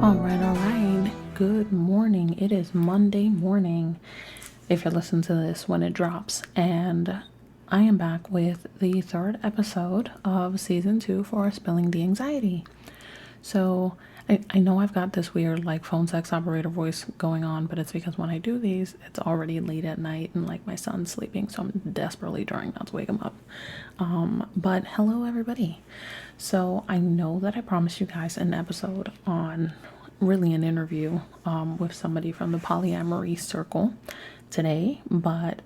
All right. Good morning. It is Monday morning if you're listening to this when it drops. And I am back with the third episode of season 2 for Spilling the Anxiety. So I know I've got this weird like phone sex operator voice going on, but it's because when I do these, it's already late at night and like my son's sleeping, so I'm desperately trying not to wake him up. But hello everybody. So I know that I promised you guys an episode on really an interview with somebody from the polyamory circle today, but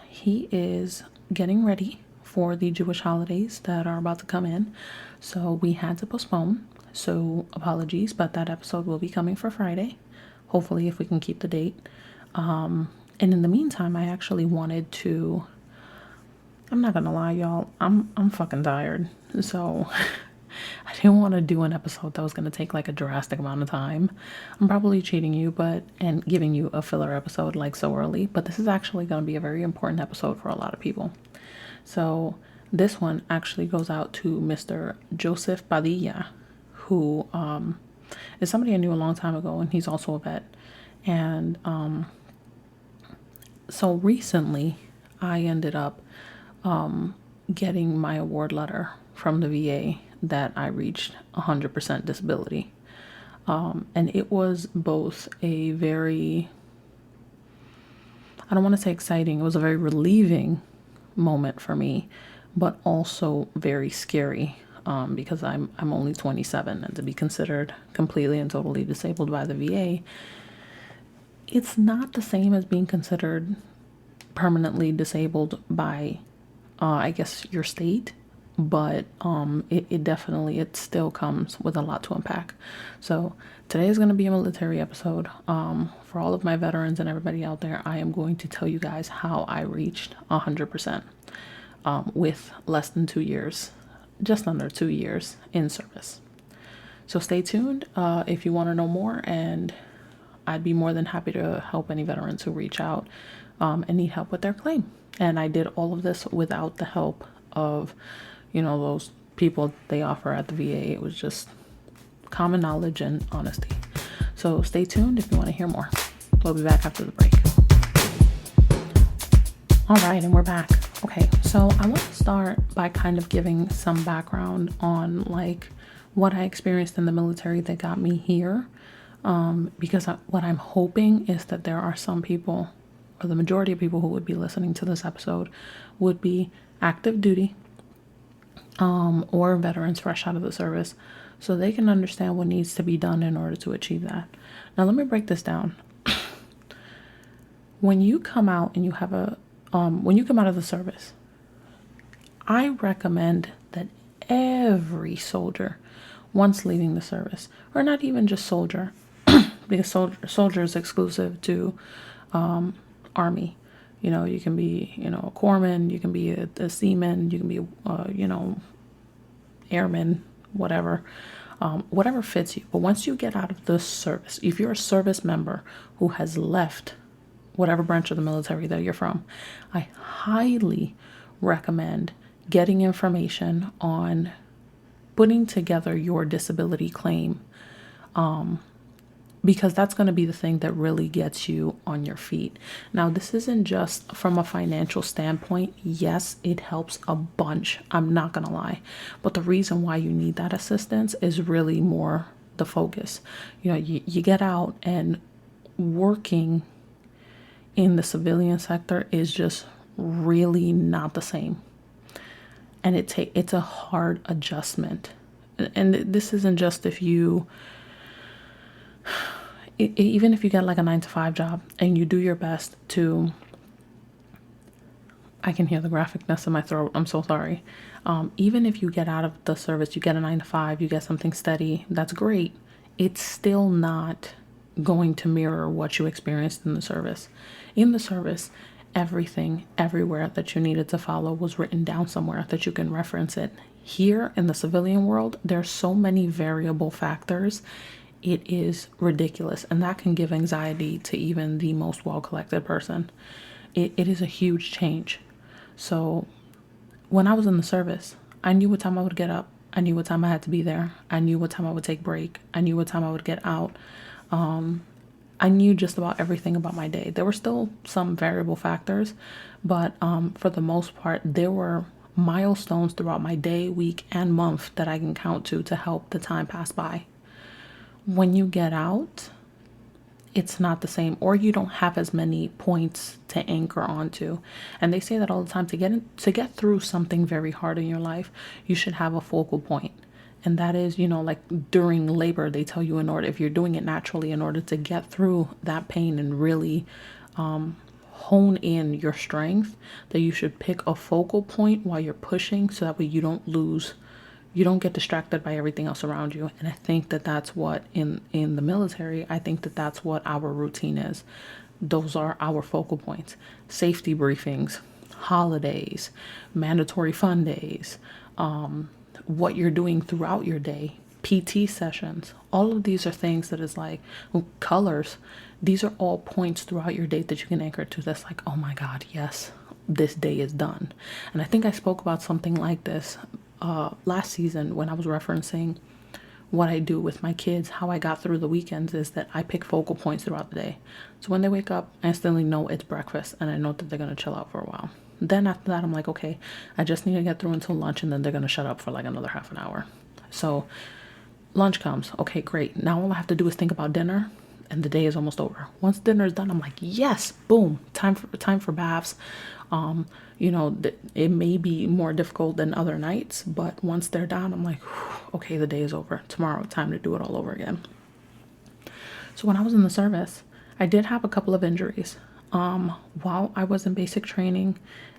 he is getting ready for the Jewish holidays that are about to come in, so we had to postpone. So apologies, but that episode will be coming for Friday, hopefully if we can keep the date. And in the meantime, I actually wanted to, I'm not gonna lie, y'all, I'm fucking tired. So I didn't want to do an episode that was gonna take like a drastic amount of time. I'm probably cheating you, and giving you a filler episode like so early, but this is actually gonna be a very important episode for a lot of people. So this one actually goes out to Mr. Joseph Padilla, who is somebody I knew a long time ago, and he's also a vet. And so recently I ended up getting my award letter from the VA that I reached 100% disability. And it was both a very, I don't want to say exciting, it was a very relieving moment for me, but also very scary. Because I'm only 27, and to be considered completely and totally disabled by the VA, it's not the same as being considered permanently disabled by, I guess, your state, but it definitely, it still comes with a lot to unpack. So today is going to be a military episode. For all of my veterans and everybody out there, I am going to tell you guys how I reached 100% with less than 2 years. Just under 2 years in service. So stay tuned if you want to know more, and I'd be more than happy to help any veterans who reach out and need help with their claim. And I did all of this without the help of, those people they offer at the VA. It was just common knowledge and honesty. So stay tuned if you want to hear more. We'll be back after the break. All right, and we're back. Okay, so I want to start by kind of giving some background on like what I experienced in the military that got me here, because what I'm hoping is that there are some people, or the majority of people who would be listening to this episode would be active duty or veterans fresh out of the service, so they can understand what needs to be done in order to achieve that. Now let me break this down. When you come out and you have when you come out of the service, I recommend that every soldier, once leaving the service, or not even just soldier, because soldier is exclusive to Army. You can be, a corpsman, you can be a seaman, you can be, airman, whatever. Whatever fits you. But once you get out of the service, if you're a service member who has left whatever branch of the military that you're from, I highly recommend getting information on putting together your disability claim, because that's going to be the thing that really gets you on your feet. Now, this isn't just from a financial standpoint. Yes, it helps a bunch. I'm not going to lie. But the reason why you need that assistance is really more the focus. You get out, and working in the civilian sector is just really not the same. And it's a hard adjustment. And this isn't just if you, even if you get like a 9-to-5 job and you do your best to, I can hear the graphicness in my throat, I'm so sorry. Even if you get out of the service, you get a 9-to-5, you get something steady, that's great. It's still not going to mirror what you experienced in the service. In the service, everything, everywhere that you needed to follow was written down somewhere that you can reference it. Here in the civilian world, there's so many variable factors. It is ridiculous, and that can give anxiety to even the most well-collected person. It is a huge change. So when I was in the service, I knew what time I would get up. I knew what time I had to be there. I knew what time I would take break. I knew what time I would get out. I knew just about everything about my day. There were still some variable factors, but for the most part, there were milestones throughout my day, week, and month that I can count to help the time pass by. When you get out, it's not the same, or you don't have as many points to anchor onto. And they say that all the time, to get through something very hard in your life, you should have a focal point. And that is, like during labor, they tell you, in order, if you're doing it naturally, in order to get through that pain and really hone in your strength, that you should pick a focal point while you're pushing, so that way you don't get distracted by everything else around you. And I think that that's what in the military, I think that that's what our routine is. Those are our focal points: safety briefings, holidays, mandatory fun days, what you're doing throughout your day, PT sessions. All of these are things that is like colors. These are all points throughout your day that you can anchor to. That's like, oh my God, yes, this day is done. And I think I spoke about something like this last season when I was referencing what I do with my kids. How I got through the weekends is that I pick focal points throughout the day. So when they wake up, I instantly know it's breakfast, and I know that they're going to chill out for a while. Then after that, I'm like, okay, I just need to get through until lunch, and then they're going to shut up for like another half an hour. So lunch comes. Okay, great. Now all I have to do is think about dinner, and the day is almost over. Once dinner is done, I'm like, yes, boom, time for baths. It may be more difficult than other nights, but once they're done, I'm like, okay, the day is over. Tomorrow, time to do it all over again. So when I was in the service, I did have a couple of injuries. While I was in basic training,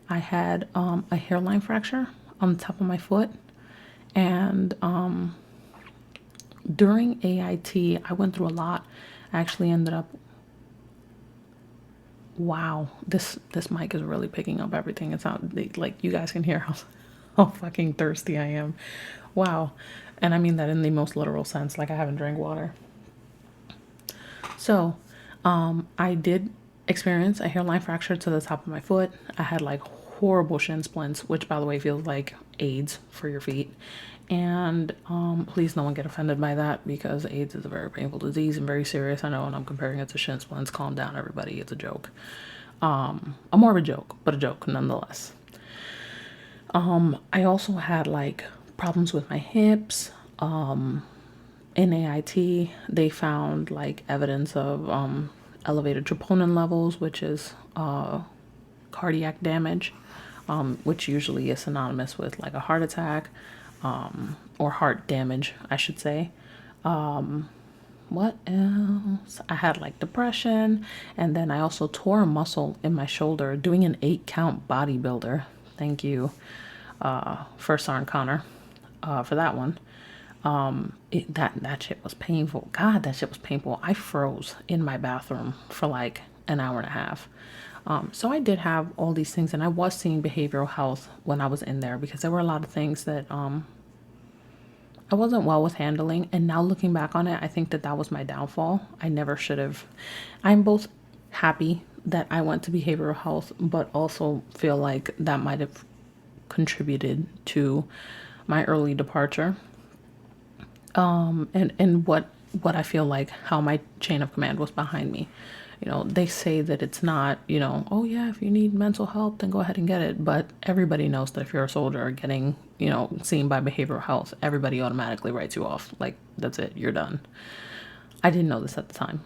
I had a hairline fracture on the top of my foot, and during AIT, I went through a lot. I actually ended up, wow, this mic is really picking up everything. It sounds like you guys can hear how fucking thirsty I am. Wow. And I mean that in the most literal sense, like I haven't drank water. So I did experience a hairline fracture to the top of my foot. I had like horrible shin splints, which by the way feels like AIDS for your feet. And please no one get offended by that, because AIDS is a very painful disease and very serious. I know, and I'm comparing it to shin splints. Calm down, everybody. It's a joke. A more of a joke, but a joke nonetheless. I also had like problems with my hips. In AIT, they found like evidence of elevated troponin levels, which is cardiac damage, which usually is synonymous with like a heart attack. Or heart damage, I should say. What else? I had like depression, and then I also tore a muscle in my shoulder doing an 8-count bodybuilder. Thank you, First Sergeant Connor, for that one. That shit was painful. God, that shit was painful. I froze in my bathroom for like an hour and a half. So I did have all these things, and I was seeing behavioral health when I was in there, because there were a lot of things that I wasn't well with handling. And now looking back on it, I think that was my downfall. I never should have. I'm both happy that I went to behavioral health, but also feel like that might have contributed to my early departure. And what I feel like how my chain of command was behind me. They say that it's not, oh yeah, if you need mental help, then go ahead and get it. But everybody knows that if you're a soldier getting, seen by behavioral health, everybody automatically writes you off. Like, that's it, you're done. I didn't know this at the time.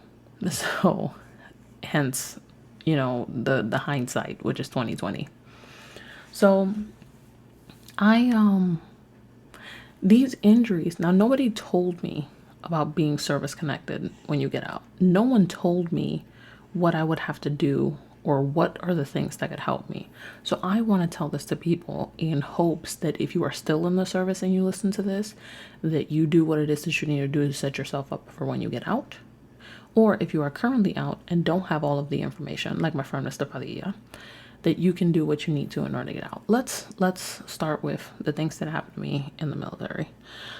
So hence, the hindsight, which is 2020. So these injuries, now nobody told me about being service connected when you get out. No one told me what I would have to do or what are the things that could help me. So I want to tell this to people in hopes that if you are still in the service and you listen to this, that you do what it is that you need to do to set yourself up for when you get out. Or if you are currently out and don't have all of the information, like my friend Mr. Padilla, that you can do what you need to in order to get out. Let's start with the things that happened to me in the military.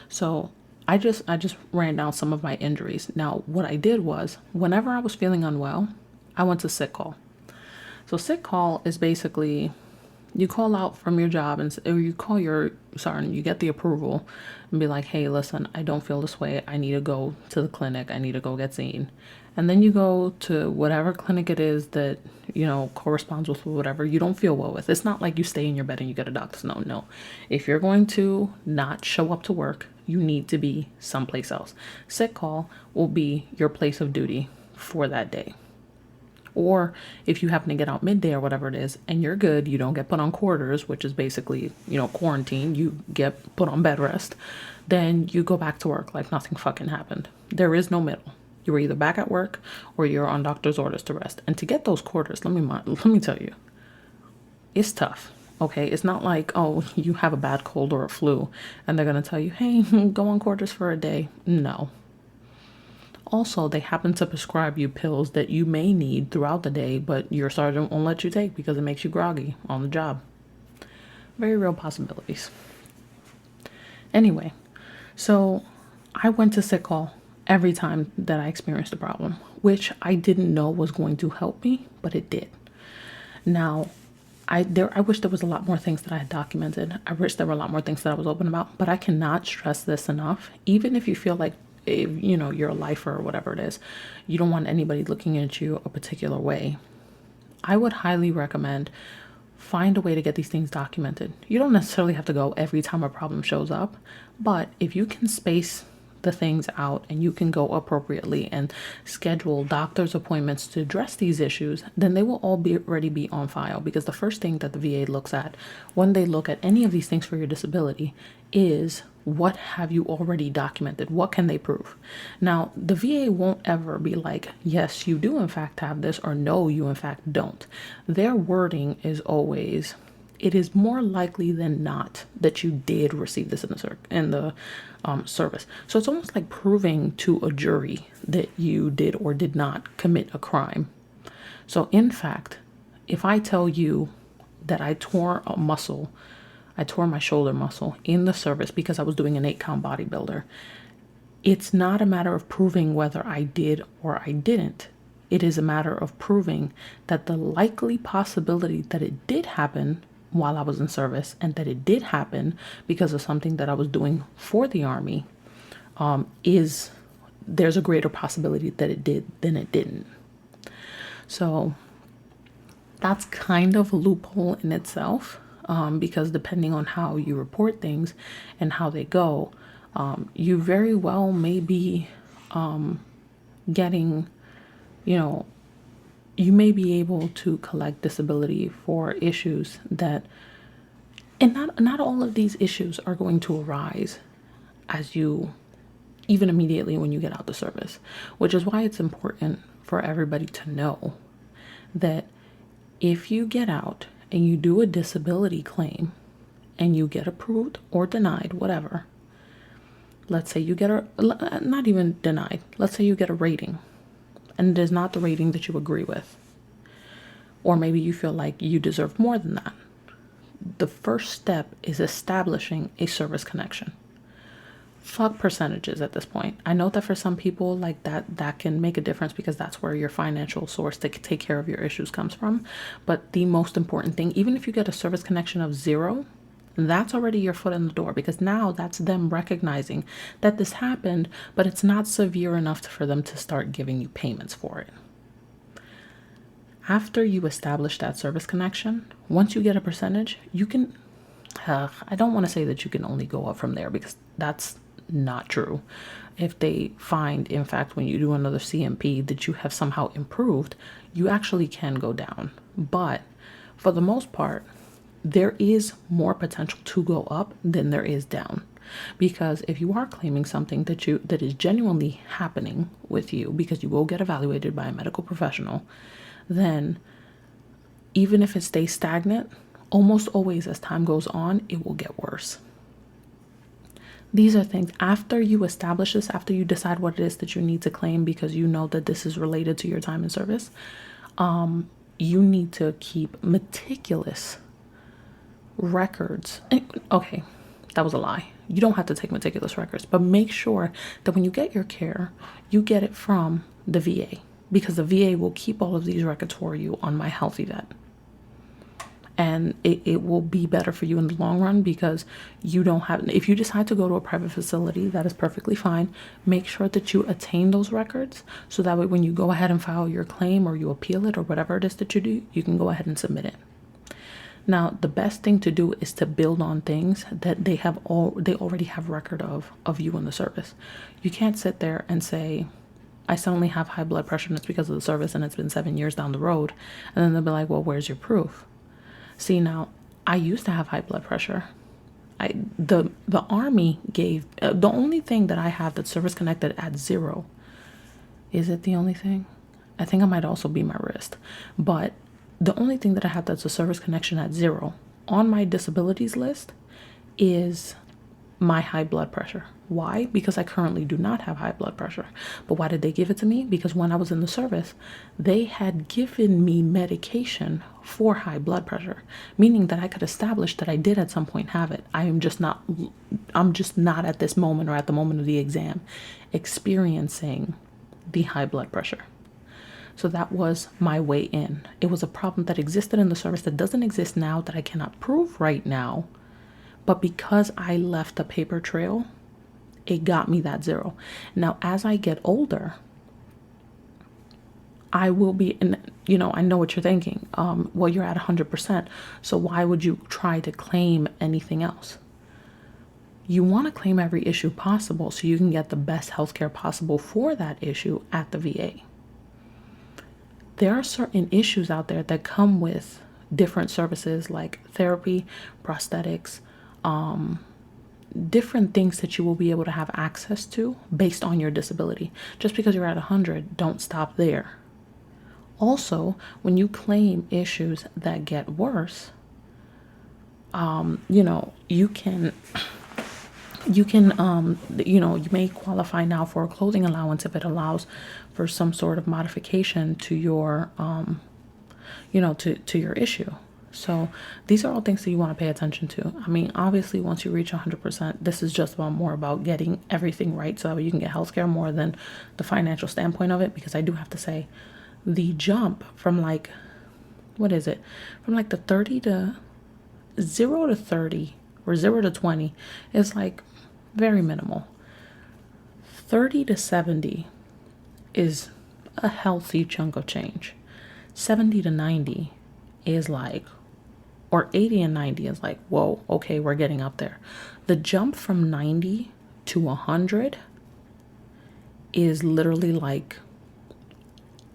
So I just ran down some of my injuries. Now, what I did was, whenever I was feeling unwell, I went to sick call. So sick call is basically You call out from your job or you call your sergeant, you get the approval and be like, hey, listen, I don't feel this way. I need to go to the clinic. I need to go get seen. And then you go to whatever clinic it is that, corresponds with whatever you don't feel well with. It's not like you stay in your bed and you get a doctor's note. No. If you're going to not show up to work, you need to be someplace else. Sick call will be your place of duty for that day. Or if you happen to get out midday or whatever it is and you're good, you don't get put on quarters, which is basically, quarantine, you get put on bed rest, then you go back to work like nothing fucking happened. There is no middle. You were either back at work or you're on doctor's orders to rest. And to get those quarters, let me tell you, it's tough. Okay, it's not like, oh, you have a bad cold or a flu and they're going to tell you, hey, go on quarters for a day. No. Also, they happen to prescribe you pills that you may need throughout the day, but your sergeant won't let you take because it makes you groggy on the job. Very real possibilities. Anyway, so I went to sick call every time that I experienced a problem, which I didn't know was going to help me, but it did. Now, I wish there was a lot more things that I had documented. I wish there were a lot more things that I was open about, but I cannot stress this enough. Even if you feel like, you're a lifer or whatever it is, you don't want anybody looking at you a particular way, I would highly recommend find a way to get these things documented. You don't necessarily have to go every time a problem shows up, but if you can space the things out and you can go appropriately and schedule doctor's appointments to address these issues, then they will already be on file, because the first thing that the VA looks at when they look at any of these things for your disability is, what have you already documented? What can they prove? Now, the VA won't ever be like, yes, you do in fact have this, or no, you in fact don't. Their wording is always, it is more likely than not that you did receive this in the service. So it's almost like proving to a jury that you did or did not commit a crime. So in fact, if I tell you that I tore my shoulder muscle in the service because I was doing an 8-count bodybuilder, it's not a matter of proving whether I did or I didn't. It is a matter of proving that the likely possibility that it did happen while I was in service, and that it did happen because of something that I was doing for the Army, there's a greater possibility that it did than it didn't. So that's kind of a loophole in itself, because depending on how you report things and how they go, you very well may be getting, you may be able to collect disability for issues that, and not all of these issues are going to arise even immediately when you get out the service, which is why it's important for everybody to know that if you get out and you do a disability claim and you get approved or denied, whatever, let's say you get not even denied, let's say you get a rating and it is not the rating that you agree with, or maybe you feel like you deserve more than that, the first step is establishing a service connection. Fuck percentages at this point. I know that for some people, like that can make a difference because that's where your financial source to take care of your issues comes from. But the most important thing, even if you get a service connection of 0, that's already your foot in the door, because now that's them recognizing that this happened, but it's not severe enough for them to start giving you payments for it. After you establish that service connection, once you get a percentage, you can, I don't want to say that you can only go up from there, because that's not true. If they find, in fact, when you do another CMP that you have somehow improved, you actually can go down. But for the most part, there is more potential to go up than there is down. Because if you are claiming something that is genuinely happening with you, because you will get evaluated by a medical professional, then even if it stays stagnant, almost always as time goes on, it will get worse. These are things, after you establish this, after you decide what it is that you need to claim because you know that this is related to your time in service, you need to keep meticulous records. Okay, that was a lie. You don't have to take meticulous records, but make sure that when you get your care, you get it from the VA, because the VA will keep all of these records for you on My Healthy Vet. And it will be better for you in the long run, because you don't have, if you decide to go to a private facility, that is perfectly fine. Make sure that you attain those records, so that way when you go ahead and file your claim or you appeal it or whatever it is that you do, you can go ahead and submit it. Now, the best thing to do is to build on things that they already have record of you in the service. You can't sit there and say, I suddenly have high blood pressure and it's because of the service and it's been 7 years down the road. And then they'll be like, well, where's your proof? See, now, I used to have high blood pressure. The Army gave, the only thing that I have that's service connected at 0. Is it the only thing? I think it might also be my wrist. But the only thing that I have that's a service connection at 0 on my disabilities list is my high blood pressure. Why? Because I currently do not have high blood pressure. But why did they give it to me? Because when I was in the service, they had given me medication for high blood pressure, meaning that I could establish that I did at some point have it. I'm just not at this moment, or at the moment of the exam, experiencing the high blood pressure. So that was my way in. It was a problem that existed in the service that doesn't exist now, that I cannot prove right now. But because I left a paper trail, it got me that 0. Now, as I get older, I will be, and I know what you're thinking. Well, you're at 100%. So why would you try to claim anything else? You want to claim every issue possible so you can get the best healthcare possible for that issue at the VA. There are certain issues out there that come with different services, like therapy, prosthetics, different things that you will be able to have access to based on your disability. Just because you're at 100, don't stop there. Also, when you claim issues that get worse, you may qualify now for a clothing allowance if it allows for some sort of modification to your, to your issue. So these are all things that you want to pay attention to. I mean, obviously, once you reach 100%, this is just more about getting everything right so that you can get healthcare, more than the financial standpoint of it. Because I do have to say, the jump from from the 30 to 0 to 30 or 0 to 20 is very minimal. 30 to 70 is a healthy chunk of change. 70 to 90 is or 80 and 90 is whoa, okay, we're getting up there. The jump from 90 to 100 is literally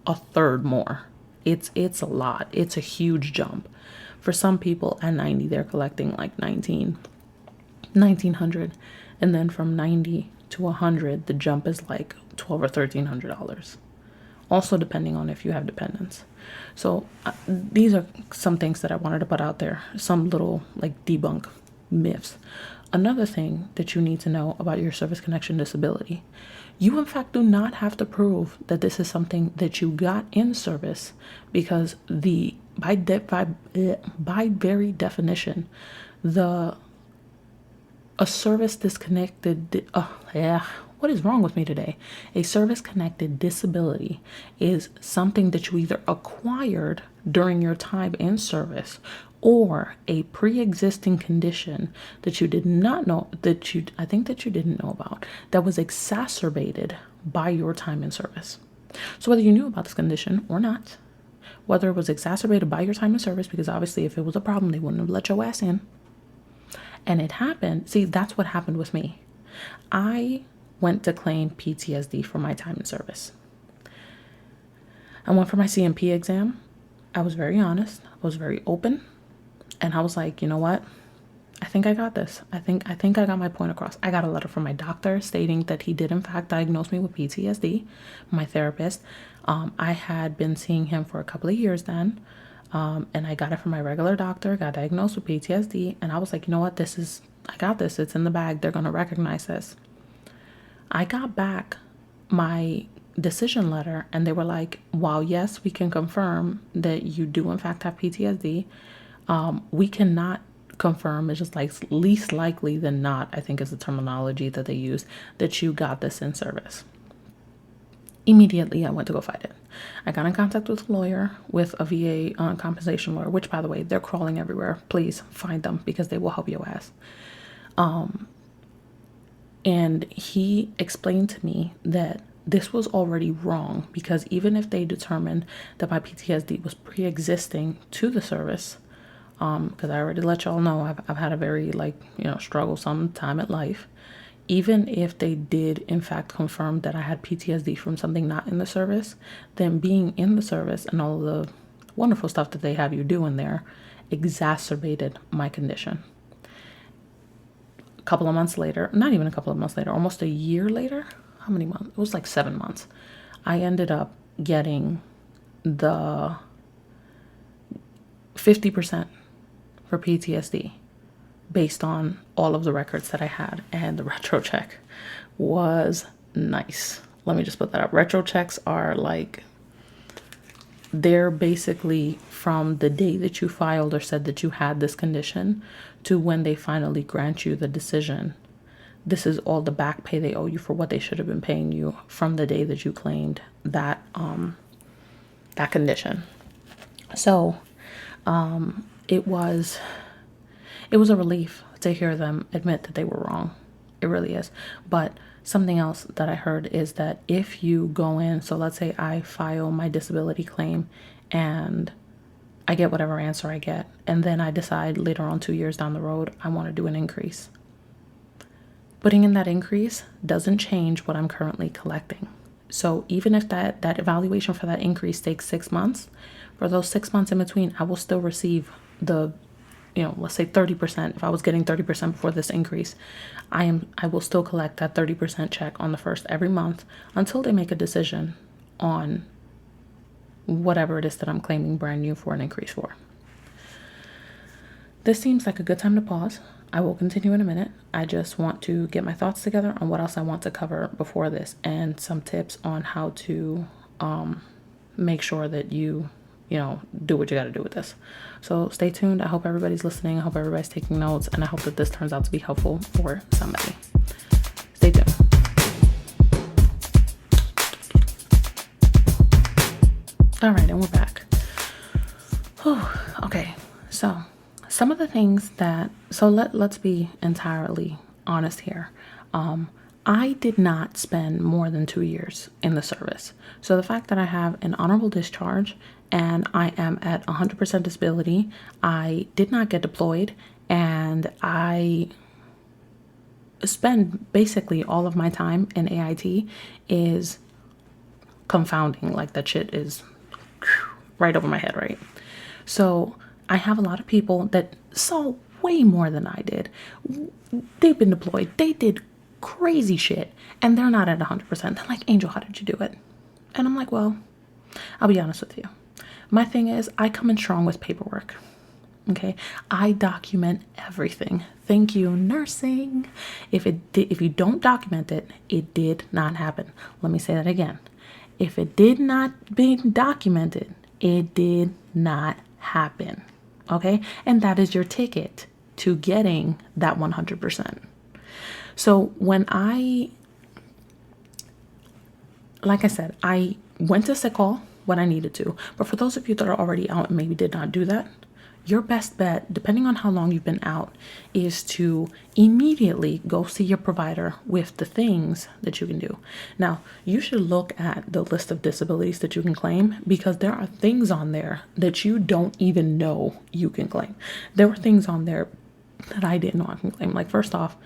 a third more. It's a lot. It's a huge jump. For some people at 90, they're collecting 1900. And then from 90 to 100, the jump is $1,200 or $1,300. Also depending on if you have dependents. So these are some things that I wanted to put out there, some little debunk myths. Another thing that you need to know about your service connection disability: you in fact do not have to prove that this is something that you got in service, because by very definition, a service disconnected, what is wrong with me today? A service-connected disability is something that you either acquired during your time in service, or a pre-existing condition that you did not know, I think that you didn't know about, that was exacerbated by your time in service. So whether you knew about this condition or not, whether it was exacerbated by your time in service, because obviously if it was a problem, they wouldn't have let your ass in, and it happened. See, that's what happened with me. I went to claim PTSD for my time in service. I went for my CMP exam. I was very honest. I was very open. And I was like, you know what? I think I got this. I think I got my point across. I got a letter from my doctor stating that he did in fact diagnose me with PTSD, my therapist. I had been seeing him for a couple of years then. And I got it from my regular doctor, got diagnosed with PTSD. And I was like, you know what? I got this. It's in the bag. They're going to recognize this. I got back my decision letter and they were like, while yes, we can confirm that you do in fact have PTSD, we cannot confirm, it's just least likely than not, I think is the terminology that they use, that you got this in service. Immediately, I went to go fight it. I got in contact with a lawyer, with a VA compensation lawyer, which, by the way, they're crawling everywhere. Please find them because they will help your ass. And he explained to me that this was already wrong because even if they determined that my PTSD was pre-existing to the service, because I already let y'all know I've had a very struggle some time at life. Even if they did in fact confirm that I had PTSD from something not in the service, then being in the service and all the wonderful stuff that they have you do in there exacerbated my condition. A couple of months later, not even a couple of months later, almost a year later, how many months? It was like 7 months. I ended up getting the 50% for PTSD based on all of the records that I had, and the retro check was nice. Let me just put that up. Retro checks are they're basically from the day that you filed or said that you had this condition to when they finally grant you the decision. This is all the back pay they owe you for what they should have been paying you from the day that you claimed that that condition. So it was a relief to hear them admit that they were wrong. It really is. But something else that I heard is that if you go in, so let's say I file my disability claim and I get whatever answer I get, and then I decide later on 2 years down the road, I want to do an increase. Putting in that increase doesn't change what I'm currently collecting. So even if that evaluation for that increase takes 6 months, for those 6 months in between, I will still receive the, let's say 30%. If I was getting 30% before this increase, I will still collect that 30% check on the first every month until they make a decision on whatever it is that I'm claiming brand new for an increase for. This seems like a good time to pause. I will continue in a minute. I just want to get my thoughts together on what else I want to cover before this, and some tips on how to make sure that you do what you got to do with this. So stay tuned. I hope everybody's listening. I hope everybody's taking notes, and I hope that this turns out to be helpful for somebody. Stay tuned. All right, and we're back. Whew, okay, so some of the things let's be entirely honest here. I did not spend more than 2 years in the service. So the fact that I have an honorable discharge and I am at 100% disability, I did not get deployed, and I spend basically all of my time in AIT is confounding. Like, that shit is right over my head, right? So I have a lot of people that saw way more than I did. They've been deployed. They did crazy shit, and they're not at 100%. They're like, Angel, how did you do it? And I'm like, well, I'll be honest with you. My thing is, I come in strong with paperwork. Okay, I document everything. Thank you, nursing. If you don't document it, it did not happen. Let me say that again. If it did not be documented, it did not happen. Okay, and that is your ticket to getting that 100%. So when like I said, I went to sick call when I needed to. But for those of you that are already out and maybe did not do that, your best bet, depending on how long you've been out, is to immediately go see your provider with the things that you can do. Now, you should look at the list of disabilities that you can claim, because there are things on there that you don't even know you can claim. There were things on there that I didn't know I can claim. Like, first off,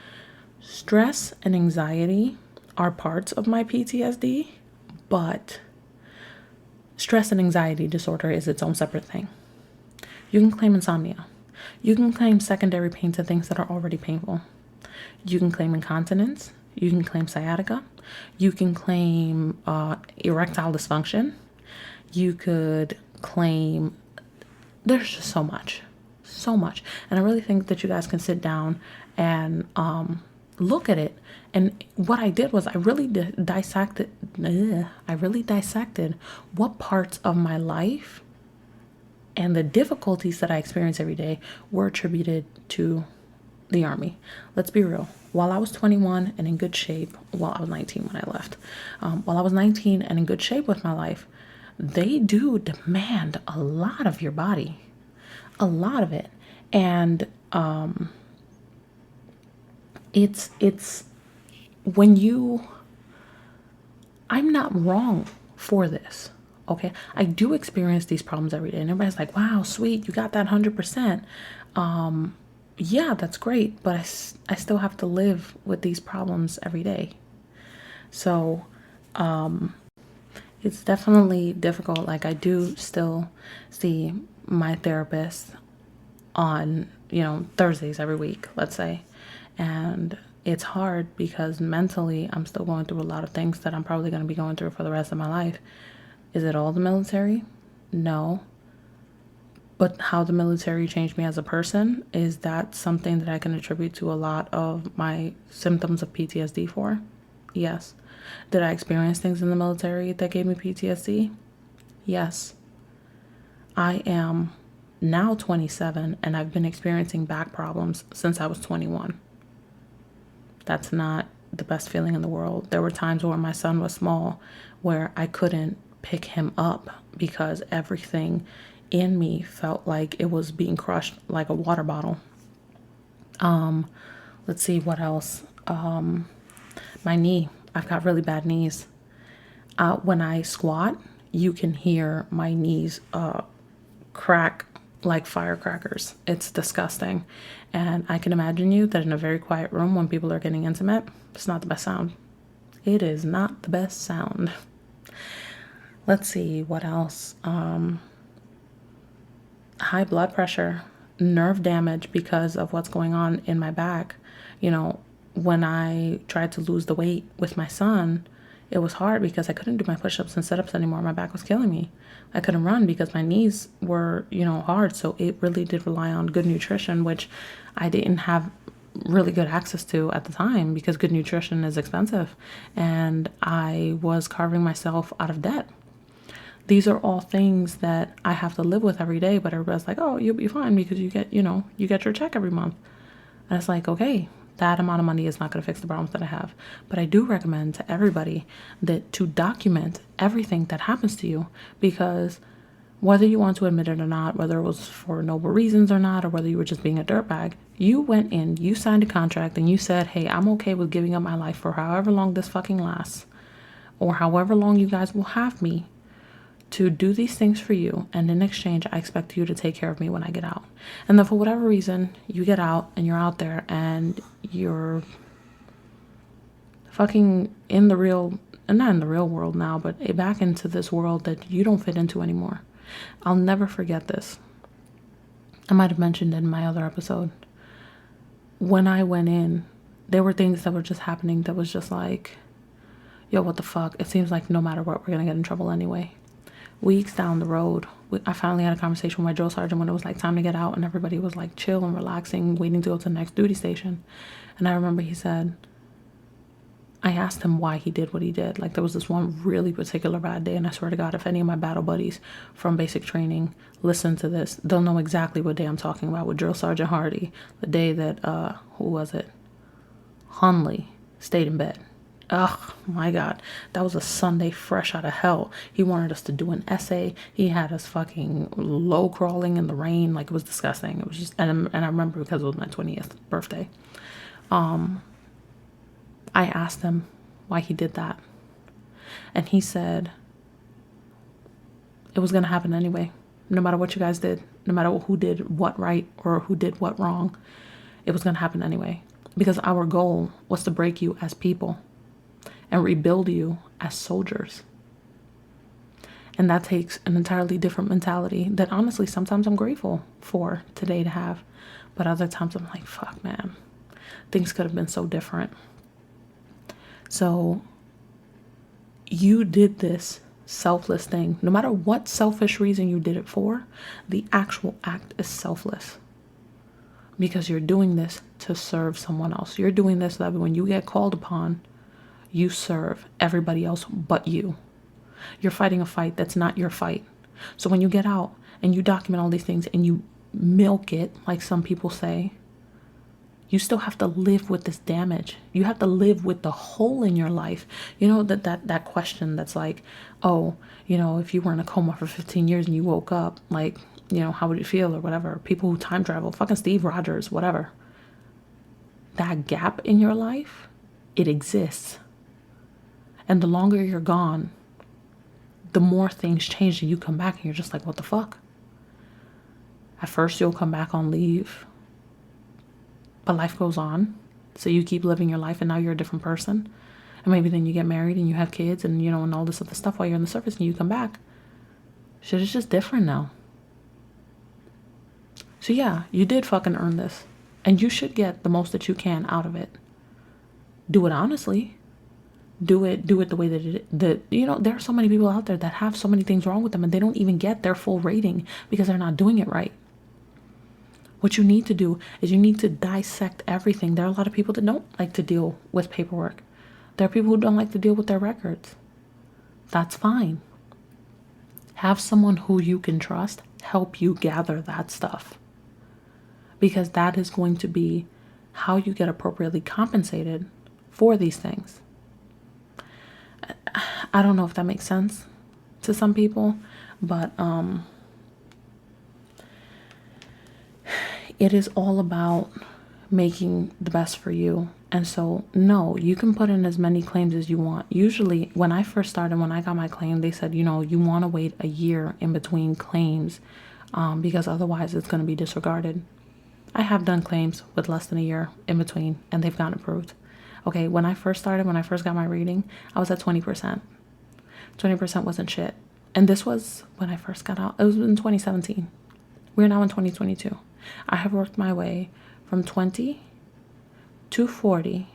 stress and anxiety are parts of my PTSD, but stress and anxiety disorder is its own separate thing. You can claim insomnia. You can claim secondary pain to things that are already painful. You can claim incontinence. You can claim sciatica. You can claim erectile dysfunction. You could claim, there's just so much. And I really think that you guys can sit down and look at it. And what I did was I really dissected what parts of my life and the difficulties that I experience every day were attributed to the Army. Let's be real. While I was 21 and in good shape, well, I was 19 when I left. While I was 19 and in good shape with my life, they do demand a lot of your body, a lot of it. And it's when you, I'm not wrong for this. Okay, I do experience these problems every day, and everybody's like, "Wow, sweet, you got that 100%." Yeah, that's great, but I still have to live with these problems every day. So, it's definitely difficult. Like, I do still see my therapist on, Thursdays every week, let's say. And it's hard because mentally I'm still going through a lot of things that I'm probably going to be going through for the rest of my life. Is it all the military? No. But how the military changed me as a person, is that something that I can attribute to a lot of my symptoms of PTSD for? Yes. Did I experience things in the military that gave me PTSD? Yes. I am now 27 and I've been experiencing back problems since I was 21. That's not the best feeling in the world. There were times where my son was small where I couldn't pick him up because everything in me felt like it was being crushed like a water bottle. Let's see what else. My knee. I've got really bad knees. When I squat, you can hear my knees crack like firecrackers. It's disgusting. And I can imagine you that in a very quiet room when people are getting intimate, it's not the best sound. It is not the best sound. Let's see what else. High blood pressure, nerve damage because of what's going on in my back. When I tried to lose the weight with my son, it was hard because I couldn't do my push-ups and sit-ups anymore. My back was killing me. I couldn't run because my knees were, hard. So it really did rely on good nutrition, which I didn't have really good access to at the time because good nutrition is expensive. And I was carving myself out of debt. These are all things that I have to live with every day, but everybody's like, "Oh, you'll be fine because you get your check every month." And it's like, okay, that amount of money is not going to fix the problems that I have. But I do recommend to everybody that to document everything that happens to you, because whether you want to admit it or not, whether it was for noble reasons or not, or whether you were just being a dirtbag, you went in, you signed a contract, and you said, "Hey, I'm okay with giving up my life for however long this fucking lasts, or however long you guys will have me to do these things for you, and in exchange I expect you to take care of me when I get out." And then for whatever reason you get out and you're out there and you're fucking in the real, not in the real world now, but back into this world that you don't fit into anymore. I'll never forget this. I might have mentioned it in my other episode. When I went in, there were things that were just happening that was just like, yo, what the fuck? It seems like no matter what, we're gonna get in trouble anyway. Weeks down the road, I finally had a conversation with my drill sergeant when it was like time to get out, and everybody was like chill and relaxing, waiting to go to the next duty station. And I remember he said, I asked him why he did what he did. Like, there was this one really particular bad day, and I swear to God, if any of my battle buddies from basic training listen to this, they'll know exactly what day I'm talking about, with Drill Sergeant Hardy, the day that, who was it? Hunley stayed in bed. Oh my God, that was a Sunday fresh out of hell. He wanted us to do an essay. He had us fucking low crawling in the rain. Like, it was disgusting. It was just, and I remember because it was my 20th birthday. I asked him why he did that. And he said, it was going to happen anyway. No matter what you guys did, no matter who did what right or who did what wrong, it was going to happen anyway. Because our goal was to break you as people and rebuild you as soldiers. And that takes an entirely different mentality that honestly sometimes I'm grateful for today to have. But other times I'm like, fuck, man, things could have been so different. So you did this selfless thing. No matter what selfish reason you did it for, the actual act is selfless. Because you're doing this to serve someone else. You're doing this so that when you get called upon, you serve everybody else but you. You're fighting a fight that's not your fight. So when you get out and you document all these things and you milk it, like some people say, You still have to live with this damage. You have to live with the hole in your life. You know, that question that's like, oh, you know, if you were in a coma for 15 years and you woke up, like, you know, how would you feel or whatever? People who time travel, fucking Steve Rogers, whatever. That gap in your life, it exists. And the longer you're gone, the more things change and you come back and you're just like, what the fuck? At first you'll come back on leave, but life goes on. So you keep living your life and now you're a different person. And maybe then you get married and you have kids and, you know, and all this other stuff while you're on the surface and you come back. Shit is just different now. So yeah, you did fucking earn this. And you should get the most that you can out of it. Do it honestly. Do it the way that you know, there are so many people out there that have so many things wrong with them and they don't even get their full rating because they're not doing it right. What you need to do is you need to dissect everything. There are a lot of people that don't like to deal with paperwork. There are people who don't like to deal with their records. That's fine. Have someone who you can trust help you gather that stuff. Because that is going to be how you get appropriately compensated for these things. I don't know if that makes sense to some people, but it is all about making the best for you. And so, no, you can put in as many claims as you want. Usually, when I first started, when I got my claim, they said, you know, you want to wait a year in between claims because otherwise it's going to be disregarded. I have done claims with less than a year in between, and they've gotten approved. Okay, when I first started, when I first got my reading, I was at 20%. 20% wasn't shit. And this was when I first got out. It was in 2017. We're now in 2022. I have worked my way from 20 to 40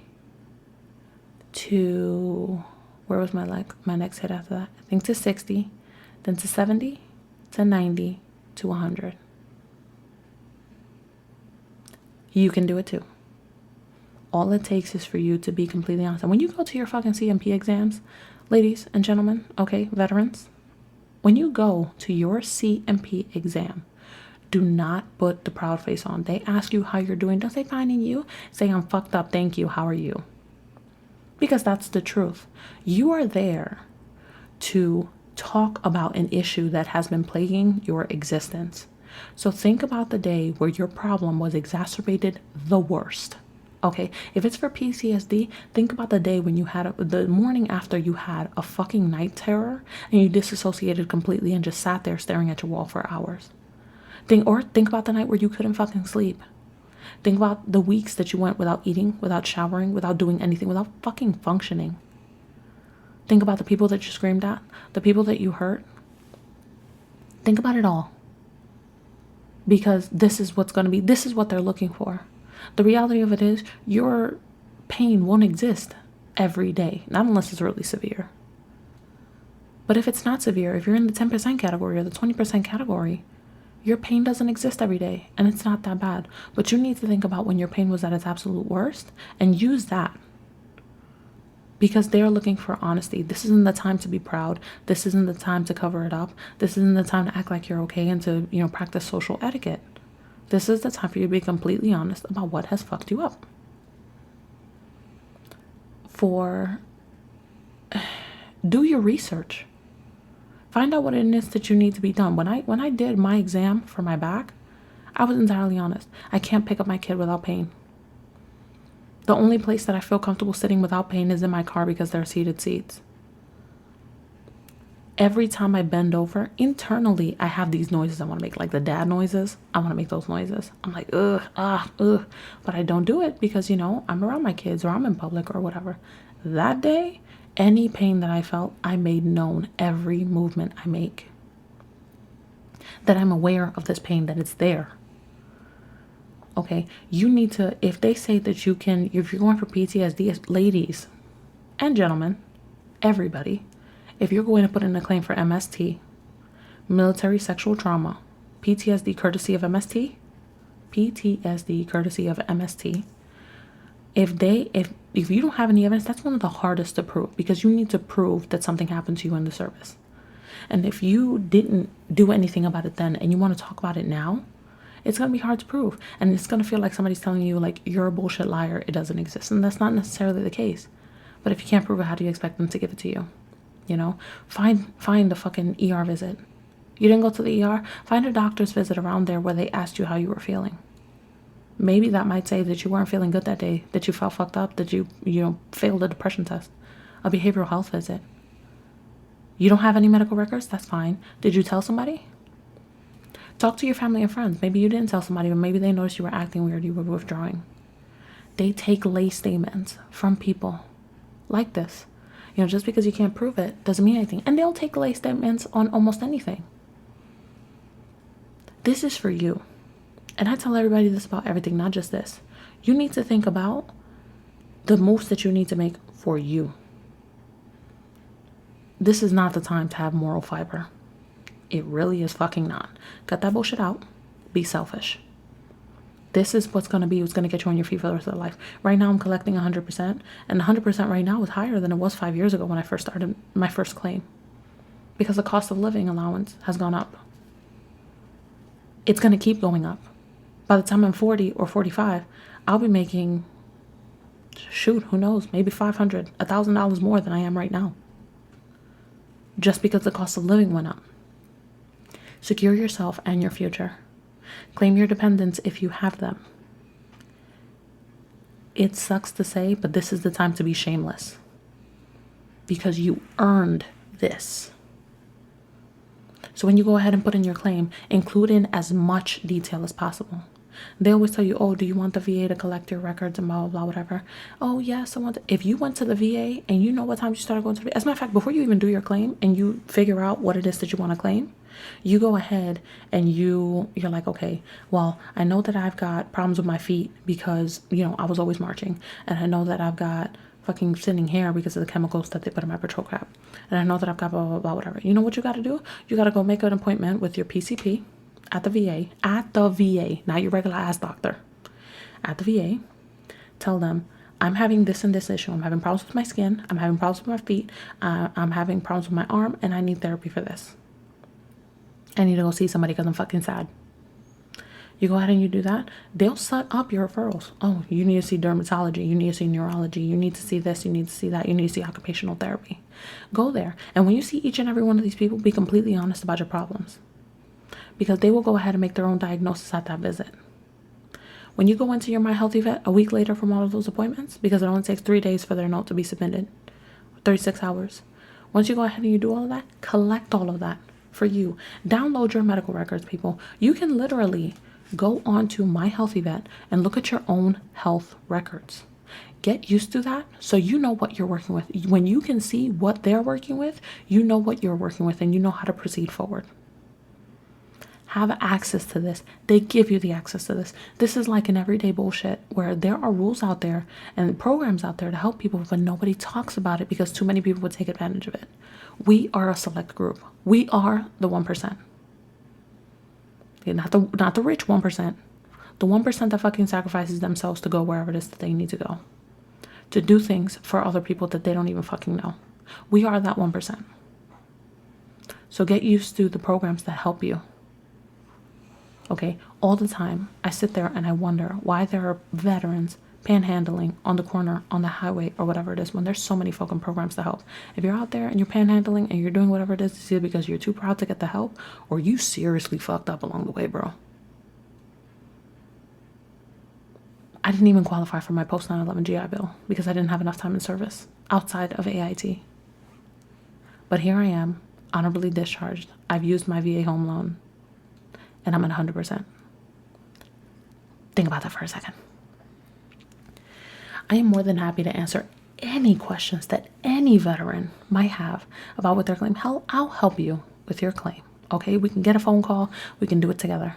to, where was my next hit after that? I think to 60, then to 70, to 90, to 100. You can do it too. All it takes is for you to be completely honest. And when you go to your fucking CMP exams, ladies and gentlemen, okay, veterans, when you go to your CMP exam, do not put the proud face on. They ask you how you're doing. Don't say fine and you. Say I'm fucked up. Thank you. How are you? Because that's the truth. You are there to talk about an issue that has been plaguing your existence. So think about the day where your problem was exacerbated the worst. Okay, if it's for PTSD, think about the day when you had the morning after you had a fucking night terror and you disassociated completely and just sat there staring at your wall for hours. Think about the night where you couldn't fucking sleep. Think about the weeks that you went without eating, without showering, without doing anything, without fucking functioning. Think about the people that you screamed at, the people that you hurt. Think about it all. Because this is what they're looking for. The reality of it is your pain won't exist every day, not unless it's really severe. But if it's not severe, if you're in the 10% category or the 20% category, your pain doesn't exist every day and it's not that bad. But you need to think about when your pain was at its absolute worst and use that. Because they're looking for honesty. This isn't the time to be proud. This isn't the time to cover it up. This isn't the time to act like you're okay and to, you know, practice social etiquette. This is the time for you to be completely honest about what has fucked you up. Do your research. Find out what it is that you need to be done. When I did my exam for my back, I was entirely honest. I can't pick up my kid without pain. The only place that I feel comfortable sitting without pain is in my car because there are heated seats. Every time I bend over, internally, I have these noises I want to make, like the dad noises. I want to make those noises. I'm like, ugh. But I don't do it because, you know, I'm around my kids or I'm in public or whatever. That day, any pain that I felt, I made known every movement I make. That I'm aware of this pain, that it's there. Okay, you need to, if they say that you can, if you're going for PTSD, ladies and gentlemen, everybody, if you're going to put in a claim for MST, military sexual trauma, PTSD courtesy of MST, PTSD courtesy of MST, if you don't have any evidence, that's one of the hardest to prove because you need to prove that something happened to you in the service. And if you didn't do anything about it then and you want to talk about it now, It's going to be hard to prove. And it's going to feel like somebody's telling you, like, you're a bullshit liar. It doesn't exist. And that's not necessarily the case. But if you can't prove it, how do you expect them to give it to you? You know, find a fucking ER visit. You didn't go to the ER? Find a doctor's visit around there where they asked you how you were feeling. Maybe that might say that you weren't feeling good that day, that you felt fucked up, that you failed a depression test, a behavioral health visit. You don't have any medical records? That's fine. Did you tell somebody? Talk to your family and friends. Maybe you didn't tell somebody, but maybe they noticed you were acting weird, you were withdrawing. They take lay statements from people like this. You know, just because you can't prove it doesn't mean anything. And they'll take lay statements on almost anything. This is for you. And I tell everybody this about everything, not just this. You need to think about the moves that you need to make for you. This is not the time to have moral fiber. It really is fucking not. Cut that bullshit out. Be selfish. This is what's going to be what's going to get you on your feet for the rest of your life. Right now, I'm collecting 100%. And 100% right now is higher than it was 5 years ago when I first started my first claim. Because the cost of living allowance has gone up. It's going to keep going up. By the time I'm 40 or 45, I'll be making, shoot, who knows, maybe $500, $1,000 more than I am right now. Just because the cost of living went up. Secure yourself and your future. Claim your dependents if you have them. It sucks to say, but this is the time to be shameless. Because you earned this. So when you go ahead and put in your claim, include in as much detail as possible. They always tell you, oh, do you want the VA to collect your records and blah, blah, blah, whatever. Oh, yes, I want to. If you went to the VA and you know what time you started going to the VA. As a matter of fact, before you even do your claim and you figure out what it is that you want to claim, you go ahead and you're like, okay, well, I know that I've got problems with my feet because, I was always marching. And I know that I've got fucking thinning hair because of the chemicals that they put in my patrol cap. And I know that I've got blah, blah, blah, whatever. You know what you got to do? You got to go make an appointment with your PCP at the VA, not your regular ass doctor. At the VA, tell them, I'm having this and this issue. I'm having problems with my skin. I'm having problems with my feet. I'm having problems with my arm, and I need therapy for this. I need to go see somebody because I'm fucking sad. You go ahead and you do that. They'll set up your referrals. Oh, you need to see dermatology. You need to see neurology. You need to see this. You need to see that. You need to see occupational therapy. Go there. And when you see each and every one of these people, be completely honest about your problems. Because they will go ahead and make their own diagnosis at that visit. When you go into your My Healthy Vet a week later from all of those appointments, because it only takes 3 days for their note to be submitted, 36 hours. Once you go ahead and you do all of that, collect all of that for you. Download your medical records, people. You can literally go on to My Healthy Vet and look at your own health records. Get used to that so you know what you're working with. When you can see what they're working with, you know what you're working with and you know how to proceed forward. Have access to this. They give you the access to this. This is like an everyday bullshit where there are rules out there and programs out there to help people, but nobody talks about it because too many people would take advantage of it. We are a select group. We are the 1%. Okay, not the rich 1%. The 1% that fucking sacrifices themselves to go wherever it is that they need to go. To do things for other people that they don't even fucking know. We are that 1%. So get used to the programs that help you. Okay, all the time, I sit there and I wonder why there are veterans panhandling on the corner, on the highway, or whatever it is, when there's so many fucking programs to help. If you're out there and you're panhandling and you're doing whatever it is, it's either because you're too proud to get the help, or you seriously fucked up along the way, bro. I didn't even qualify for my post 9/11 GI Bill because I didn't have enough time in service outside of AIT. But here I am, honorably discharged. I've used my VA home loan. And I'm at 100%. Think about that for a second. I am more than happy to answer any questions that any veteran might have about what their claim. Hell, I'll help you with your claim. Okay, we can get a phone call. We can do it together.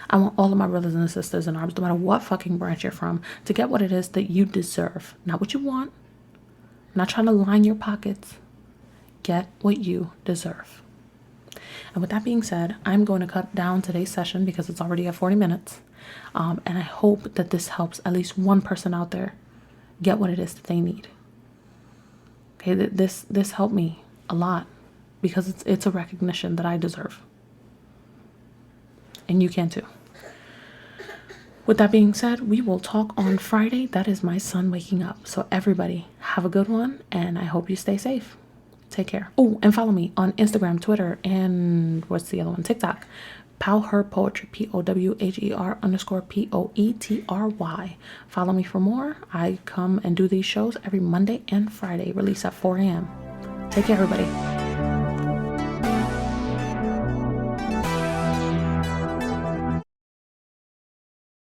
I want all of my brothers and sisters in arms, no matter what fucking branch you're from, to get what it is that you deserve. Not what you want. I'm not trying to line your pockets. Get what you deserve. And with that being said, I'm going to cut down today's session because it's already at 40 minutes. And I hope that this helps at least one person out there get what it is that they need. Okay, this helped me a lot because it's a recognition that I deserve. And you can too. With that being said, we will talk on Friday. That is my son waking up. So everybody, have a good one, and I hope you stay safe. Take care. Oh, and follow me on Instagram, Twitter, and what's the other one? TikTok. Powher Poetry, POWHER_POETRY. Follow me for more. I come and do these shows every Monday and Friday, release at 4 a.m. Take care, everybody.